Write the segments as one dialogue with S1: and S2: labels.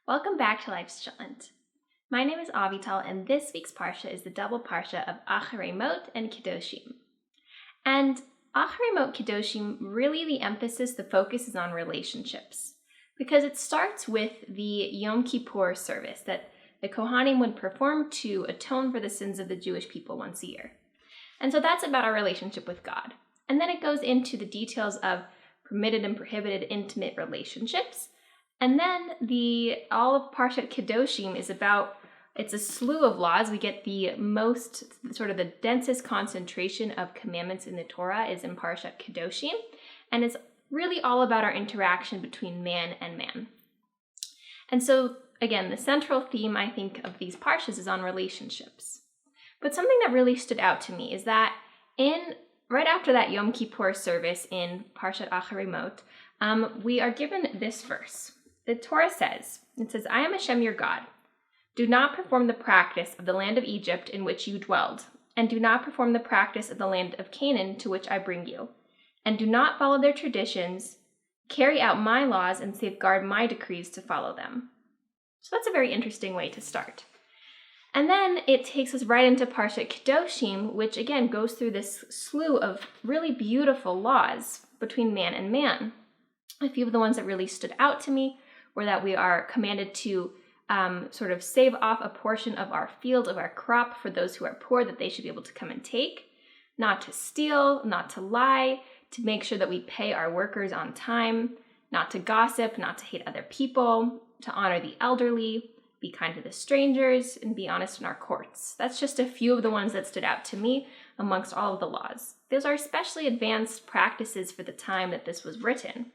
S1: Welcome back to Life's Challenge. My name is Avital, and this week's Parsha is the double Parsha of Acharei-Kedoshim. And Acharei-Kedoshim, really the emphasis, the focus is on relationships, because it starts with the Yom Kippur service that the Kohanim would perform to atone for the sins of the Jewish people once a year. And so that's about our relationship with God. And then it goes into the details of permitted and prohibited intimate relationships. And then all of Parshat Kedoshim is about, it's a slew of laws. We get the most, sort of the densest concentration of commandments in the Torah is in Parshat Kedoshim. And it's really all about our interaction between man and man. And so, again, the central theme, I think, of these Parshas is on relationships. But something that really stood out to me is that right after that Yom Kippur service in Parshat Acharei-Mot, we are given this verse. The Torah says, I am Hashem your God. Do not perform the practice of the land of Egypt in which you dwelled, and do not perform the practice of the land of Canaan to which I bring you, and do not follow their traditions, carry out my laws, and safeguard my decrees to follow them. So that's a very interesting way to start. And then it takes us right into Parshat Kedoshim, which again goes through this slew of really beautiful laws between man and man. A few of the ones that really stood out to me were that we are commanded to sort of save off a portion of our field, of our crop for those who are poor, that they should be able to come and take, not to steal, not to lie, to make sure that we pay our workers on time, not to gossip, not to hate other people, to honor the elderly, be kind to the strangers, and be honest in our courts. That's just a few of the ones that stood out to me amongst all of the laws. Those are especially advanced practices for the time that this was written.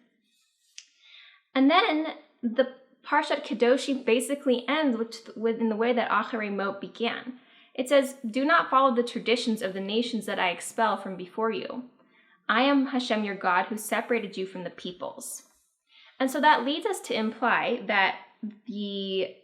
S1: And then the Parshat Kedoshim basically ends in the way that Acharei-Mot began. It says, do not follow the traditions of the nations that I expel from before you. I am Hashem your God who separated you from the peoples. And so that leads us to imply that the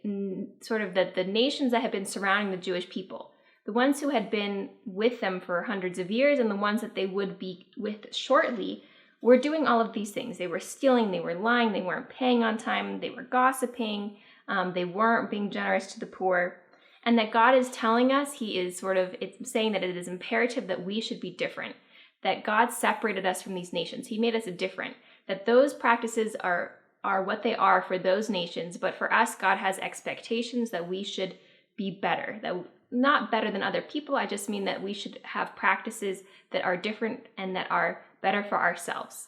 S1: nations that had been surrounding the Jewish people, the ones who had been with them for hundreds of years and the ones that they would be with shortly, were doing all of these things. They were stealing, they were lying, they weren't paying on time, they were gossiping, they weren't being generous to the poor. And that God is telling us, it's saying that it is imperative that we should be different, that God separated us from these nations. He made us different, that those practices are what they are for those nations, but for us, God has expectations that we should be better, that not better than other people. I just mean that we should have practices that are different and that are better for ourselves.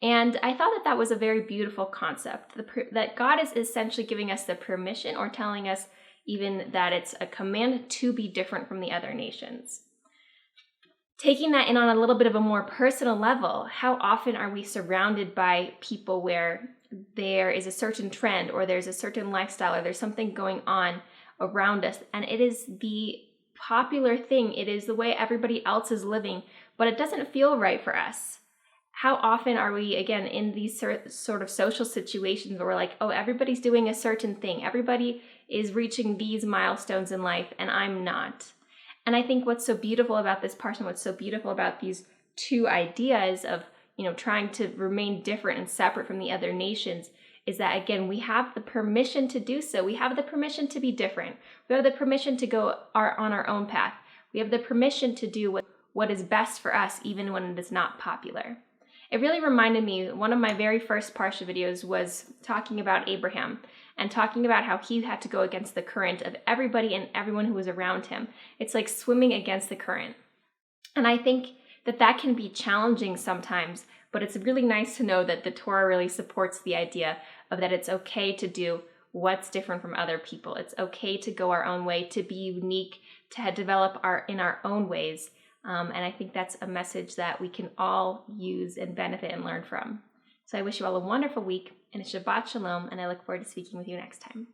S1: And I thought that was a very beautiful concept, that God is essentially giving us the permission, or telling us even that it's a command to be different from the other nations. Taking that in on a little bit of a more personal level, how often are we surrounded by people where there is a certain trend, or there's a certain lifestyle, or there's something going on around us, and it is the popular thing, it is the way everybody else is living, but it doesn't feel right for us. How often are we, again, in these sort of social situations where we're like, oh, everybody's doing a certain thing, everybody is reaching these milestones in life, and I'm not. And I think what's so beautiful about this Parsha, what's so beautiful about these two ideas of, trying to remain different and separate from the other nations, is that, again, we have the permission to do so. We have the permission to be different. We have the permission to go on our own path. We have the permission to do what is best for us, even when it is not popular. It really reminded me, one of my very first Parsha videos was talking about Abraham, and talking about how he had to go against the current of everybody and everyone who was around him. It's like swimming against the current. And I think that can be challenging sometimes, but it's really nice to know that the Torah really supports the idea of that it's okay to do what's different from other people. It's okay to go our own way, to be unique, to develop in our own ways. And I think that's a message that we can all use and benefit and learn from. So I wish you all a wonderful week and a Shabbat Shalom, and I look forward to speaking with you next time.